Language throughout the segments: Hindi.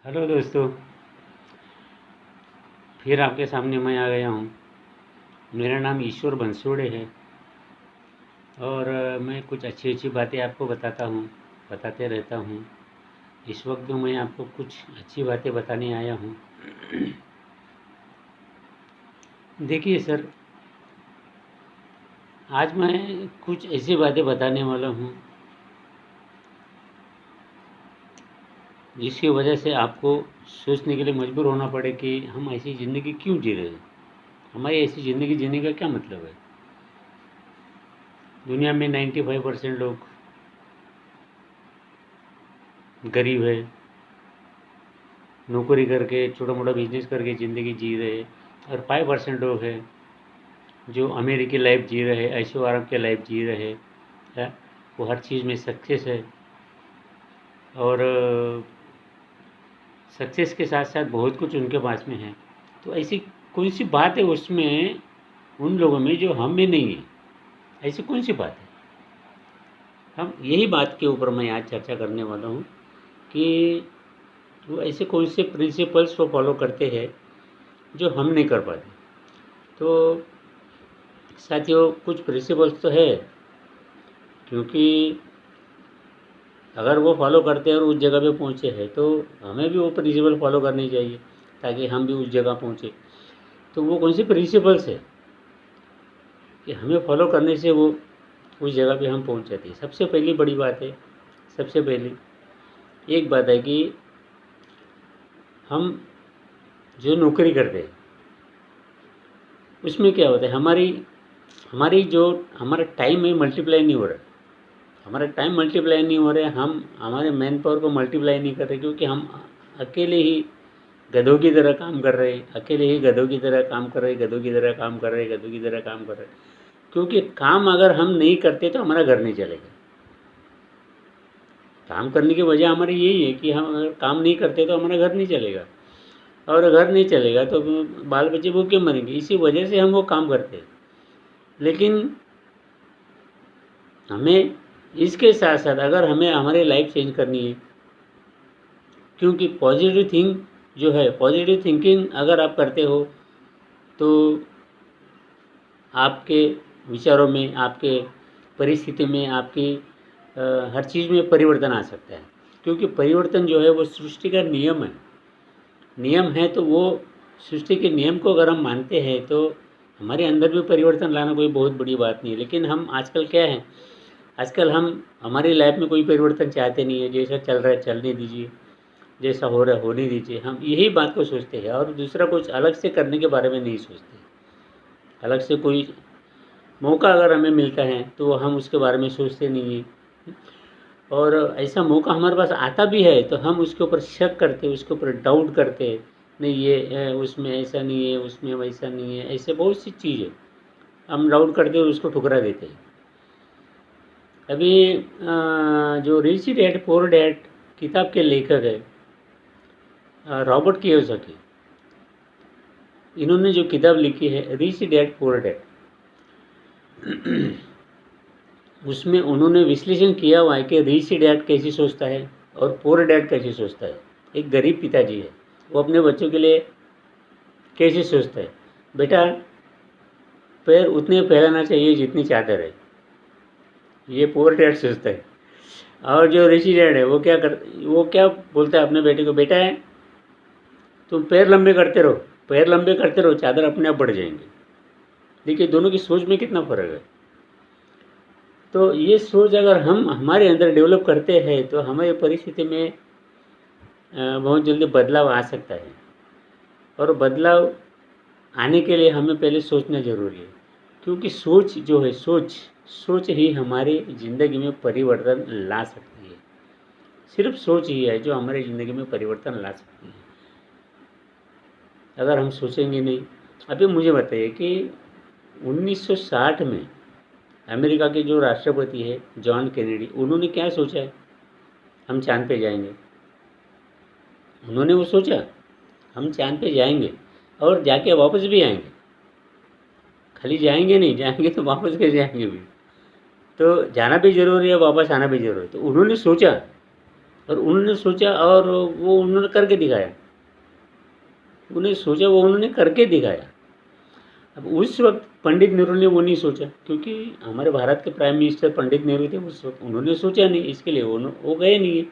हेलो दोस्तों, फिर आपके सामने मैं आ गया हूँ। मेरा नाम ईश्वर बंसोड़े है और मैं कुछ अच्छी अच्छी बातें आपको बताते रहता हूँ। इस वक्त भी मैं आपको कुछ अच्छी बातें बताने आया हूँ। देखिए सर, आज मैं कुछ ऐसी बातें बताने वाला हूँ जिसकी वजह से आपको सोचने के लिए मजबूर होना पड़े कि हम ऐसी ज़िंदगी क्यों जी रहे हैं, हमारी ऐसी ज़िंदगी जीने का क्या मतलब है। दुनिया में 95% लोग गरीब है, नौकरी करके छोटा मोटा बिजनेस करके ज़िंदगी जी रहे हैं, और 5% लोग हैं जो अमेरिकी लाइफ जी रहे, ऐशो आराम के लाइफ जी रहे हैं। वो हर चीज़ में सक्सेस है और सक्सेस के साथ साथ बहुत कुछ उनके पास में है। तो ऐसी कौन सी बात है उसमें, उन लोगों में, जो हम में नहीं है? ऐसी कौन सी बात है? हम यही बात के ऊपर मैं आज चर्चा करने वाला हूँ कि वो ऐसे कौन से प्रिंसिपल्स वो फॉलो करते हैं जो हम नहीं कर पाते। तो साथियों, कुछ प्रिंसिपल्स तो है, क्योंकि अगर वो फॉलो करते हैं और उस जगह पे पहुँचे हैं तो हमें भी वो प्रिंसिपल फॉलो करनी चाहिए ताकि हम भी उस जगह पहुँचे। तो वो कौन सी प्रिंसिपल्स है कि हमें फॉलो करने से वो उस जगह पे हम पहुँच जाते हैं। सबसे पहली बड़ी बात है, सबसे पहली एक बात है कि हम जो नौकरी करते हैं उसमें क्या होता है, हमारी हमारी जो हमारा टाइम है मल्टीप्लाई नहीं हो रहा है। हमारा टाइम मल्टीप्लाई नहीं हो रहा है, हम हमारे मैन पावर को मल्टीप्लाई नहीं कर रहे, क्योंकि हम अकेले ही गधों की तरह काम कर रहे हैं, अकेले ही गधों की तरह काम कर रहे हैं, गधों की तरह काम कर रहे हैं, गधों की तरह काम कर रहे हैं। क्योंकि काम अगर हम नहीं करते तो हमारा घर नहीं चलेगा। काम करने की वजह हमारी यही है कि हम अगर काम नहीं करते तो हमारा घर नहीं चलेगा, और घर नहीं चलेगा तो बाल बच्चे भूखे मरेंगे। इसी वजह से हम वो काम करते हैं। लेकिन हमें इसके साथ साथ अगर हमें हमारी लाइफ चेंज करनी है, क्योंकि पॉजिटिव थिंक जो है, पॉजिटिव थिंकिंग अगर आप करते हो तो आपके विचारों में, आपके परिस्थिति में, आपकी हर चीज़ में परिवर्तन आ सकता है। क्योंकि परिवर्तन जो है वो सृष्टि का नियम है। तो वो सृष्टि के नियम को अगर हम मानते हैं तो हमारे अंदर भी परिवर्तन लाना कोई बहुत बड़ी बात नहीं है। लेकिन हम आजकल क्या है, आजकल हम हमारी लाइफ में कोई परिवर्तन चाहते नहीं है। जैसा चल रहा है चलने दीजिए, जैसा हो रहा है होने दीजिए, हम यही बात को सोचते हैं और दूसरा कुछ अलग से करने के बारे में नहीं सोचते। अलग से कोई मौका अगर हमें मिलता है तो हम उसके बारे में सोचते नहीं हैं, और ऐसा मौका हमारे पास आता भी है तो हम उसके ऊपर शक करते, उसके ऊपर डाउट करते, नहीं ये है, उसमें ऐसा नहीं है, उसमें वैसा नहीं है, ऐसे बहुत सी चीज़ है, हम डाउट करते और उसको ठुकरा देते हैं। अभी जो रिच डैड पुअर डैड किताब के लेखक है रॉबर्ट कियोसाकी, इन्होंने जो किताब लिखी है रिच डैड पुअर डैड, उसमें उन्होंने विश्लेषण किया हुआ है कि रिच डैड कैसे सोचता है और पुअर डैड कैसे सोचता है। एक गरीब पिताजी है, वो अपने बच्चों के लिए कैसे सोचता है, बेटा पैर उतने फैलाना चाहिए जितनी चादर है, ये पुअर डैड सोचता है। और जो रिच डैड है वो क्या बोलता है अपने बेटे को, बेटा है तुम पैर लंबे करते रहो, पैर लंबे करते रहो, चादर अपने आप बढ़ जाएंगे। देखिए दोनों की सोच में कितना फ़र्क है। तो ये सोच अगर हम हमारे अंदर डेवलप करते हैं तो हमारी परिस्थिति में बहुत जल्दी बदलाव आ सकता है। और बदलाव आने के लिए हमें पहले सोचना ज़रूरी है, क्योंकि सोच जो है, सोच ही हमारी ज़िंदगी में परिवर्तन ला सकती है। सिर्फ सोच ही है जो हमारी ज़िंदगी में परिवर्तन ला सकती है। अगर हम सोचेंगे नहीं, अभी मुझे बताइए कि 1960 में अमेरिका के जो राष्ट्रपति है जॉन कैनेडी, उन्होंने क्या सोचा है, हम चाँद पे जाएंगे। उन्होंने वो सोचा हम चाँद पे जाएंगे और जाके वापस भी आएंगे। खाली जाएंगे नहीं, जाएंगे तो वापस कैसे आएंगे भी, तो जाना भी ज़रूरी है, वापस आना भी ज़रूरी है। तो उन्होंने सोचा और उन्होंने सोचा और वो उन्होंने करके दिखाया, उन्होंने सोचा वो उन्होंने करके दिखाया। अब उस वक्त पंडित नेहरू ने वो नहीं सोचा, क्योंकि हमारे भारत के प्राइम मिनिस्टर पंडित नेहरू थे उस वक्त, उन्होंने सोचा नहीं, इसके लिए वो गए नहीं है।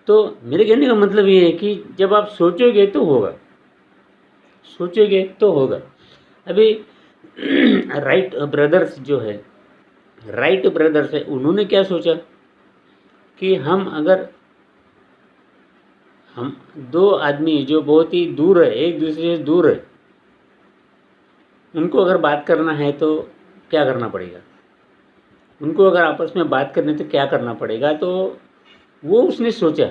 तो मेरे कहने का मतलब ये है कि जब आप सोचोगे तो होगा, सोचोगे तो होगा। अभी राइट ब्रदर्स जो है, राइट ब्रदर्स है, उन्होंने क्या सोचा कि हम दो आदमी जो बहुत ही दूर है, एक दूसरे से दूर है, उनको अगर बात करना है तो क्या करना पड़ेगा, उनको अगर आपस में बात करनी तो क्या करना पड़ेगा। तो वो उसने सोचा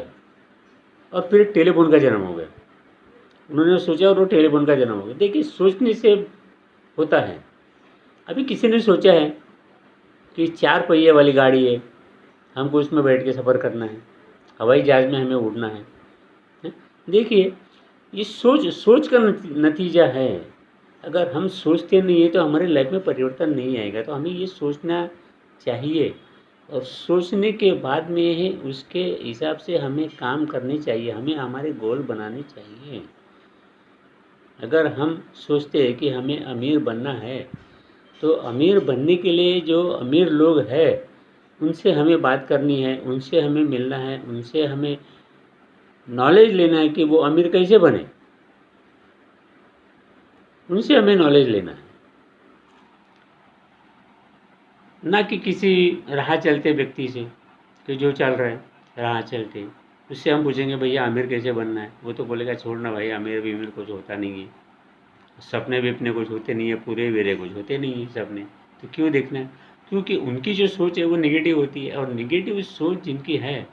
और फिर टेलीफोन का जन्म हो गया। उन्होंने सोचा और वो टेलीफोन का जन्म हो गया। देखिए, सोचने से होता है। अभी किसी ने सोचा है कि 4 पहिए वाली गाड़ी है, हमको उसमें बैठ के सफ़र करना है, हवाई जहाज़ में हमें उड़ना है। देखिए, ये सोच का नतीजा है। अगर हम सोचते नहीं है तो हमारे लाइफ में परिवर्तन नहीं आएगा। तो हमें ये सोचना चाहिए और सोचने के बाद में ही उसके हिसाब से हमें काम करने चाहिए, हमें हमारे गोल बनाने चाहिए। अगर हम सोचते हैं कि हमें अमीर बनना है, तो अमीर बनने के लिए जो अमीर लोग हैं उनसे हमें बात करनी है, उनसे हमें मिलना है, उनसे हमें नॉलेज लेना है कि वो अमीर कैसे बने, उनसे हमें नॉलेज लेना है। ना कि किसी राह चलते व्यक्ति से कि जो चल रहे हैं राह चलते, उससे हम पूछेंगे भैया अमीर कैसे बनना है, वो तो बोलेगा छोड़ना भाई, अमीर भी कुछ होता नहीं है, सपने भी अपने कुछ होते नहीं है, पूरे मेरे कुछ होते नहीं है सपने, तो क्यों देखना है। क्योंकि उनकी जो सोच है वो नेगेटिव होती है, और नेगेटिव सोच जिनकी है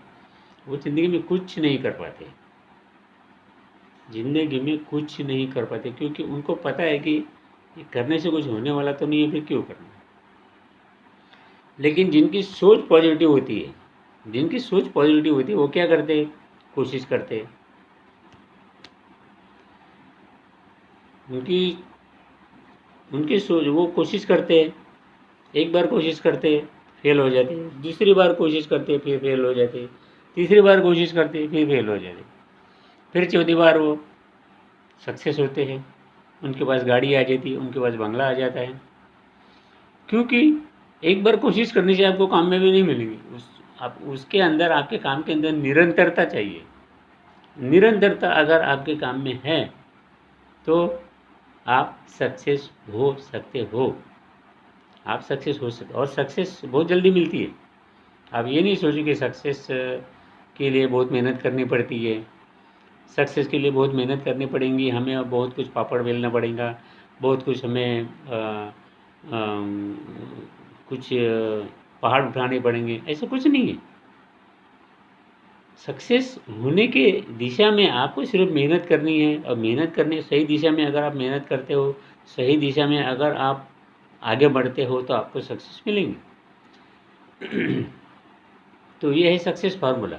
वो ज़िंदगी में कुछ नहीं कर पाते, ज़िंदगी में कुछ नहीं कर पाते, क्योंकि उनको पता है कि ये करने से कुछ होने वाला तो नहीं है, फिर क्यों करना। लेकिन जिनकी सोच पॉजिटिव होती है, जिनकी सोच पॉजिटिव होती है, वो क्या करते हैं, कोशिश करते हैं। उनकी सोच, वो कोशिश करते हैं, एक बार कोशिश करते हैं फेल हो जाते हैं, दूसरी बार कोशिश करते हैं फिर फेल हो जाते हैं, तीसरी बार कोशिश करते हैं फिर फेल हो जाते हैं, फिर चौथी बार वो सक्सेस होते हैं, उनके पास गाड़ी आ जाती है, उनके पास बंगला आ जाता है। क्योंकि एक बार कोशिश करने से आपको कामयाबी नहीं मिलेगी, उसके अंदर, आपके काम के अंदर निरंतरता चाहिए। निरंतरता अगर आपके काम में है तो आप सक्सेस हो सकते हो, आप सक्सेस हो सकते, और सक्सेस बहुत जल्दी मिलती है। आप ये नहीं सोचें कि सक्सेस के लिए बहुत मेहनत करनी पड़ती है, सक्सेस के लिए बहुत मेहनत करनी पड़ेगी, हमें बहुत कुछ पापड़ बेलना पड़ेगा, बहुत कुछ हमें कुछ पहाड़ उठाने पड़ेंगे, ऐसा कुछ नहीं है। सक्सेस होने के दिशा में आपको सिर्फ मेहनत करनी है, और मेहनत करने, सही दिशा में अगर आप मेहनत करते हो, सही दिशा में अगर आप आगे बढ़ते हो तो आपको सक्सेस मिलेंगी। तो ये है सक्सेस फार्मूला।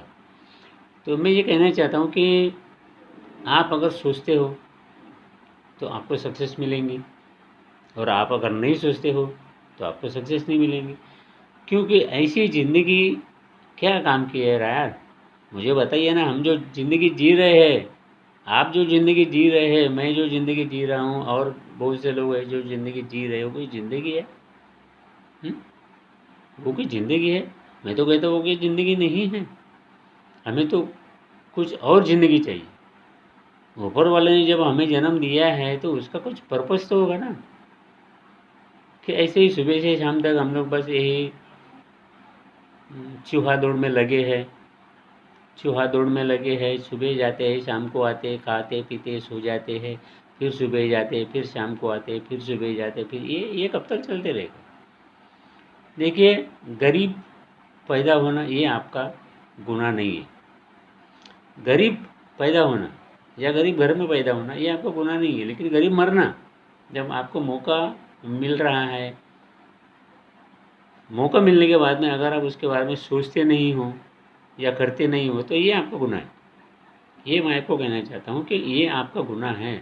तो मैं ये कहना चाहता हूँ कि आप अगर सोचते हो तो आपको सक्सेस मिलेंगी, और आप अगर नहीं सोचते हो तो आपको सक्सेस नहीं मिलेंगी। क्योंकि ऐसी ज़िंदगी क्या काम की है यार, मुझे बताइए ना। हम जो ज़िंदगी जी रहे हैं, आप जो ज़िंदगी जी रहे हैं, मैं जो ज़िंदगी जी रहा हूँ, और बहुत से लोग हैं जो ज़िंदगी जी रहे हो, कोई ज़िंदगी है? वो कोई ज़िंदगी है? मैं तो कहता हूँ वो कोई ज़िंदगी नहीं है। हमें तो कुछ और ज़िंदगी चाहिए। ऊपर वाले ने जब हमें जन्म दिया है तो उसका कुछ पर्पस तो होगा ना, कि ऐसे ही सुबह से शाम तक हम लोग बस यही चूहा दौड़ में लगे हैं, चूहा दौड़ में लगे हैं। सुबह जाते हैं, शाम को आते हैं, खाते पीते सो जाते हैं, फिर सुबह जाते हैं, फिर शाम को आते हैं, फिर सुबह जाते हैं, फिर ये कब तक चलते रहेगा। देखिए, गरीब पैदा होना ये आपका गुनाह नहीं है। गरीब पैदा होना या गरीब घर में पैदा होना ये आपका गुनाह नहीं है। लेकिन गरीब मरना, जब आपको मौका मिल रहा है, मौका मिलने के बाद में अगर आप उसके बारे में सोचते नहीं हो या करते नहीं हो, तो ये आपका गुनाह है। ये मैं आपको कहना चाहता हूँ कि ये आपका गुनाह है।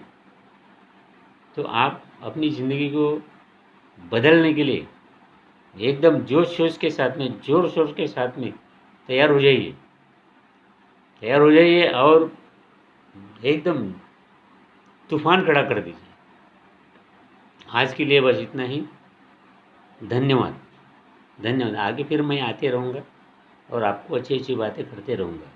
तो आप अपनी ज़िंदगी को बदलने के लिए एकदम जोश शोश के साथ में, जोर शोर के साथ में तैयार हो जाइए। तैयार हो जाइए और एकदम तूफान खड़ा कर दीजिए। आज के लिए बस इतना ही। धन्यवाद। धन्यवाद। आगे फिर मैं आते रहूँगा और आपको अच्छी अच्छी बातें करते रहूँगा।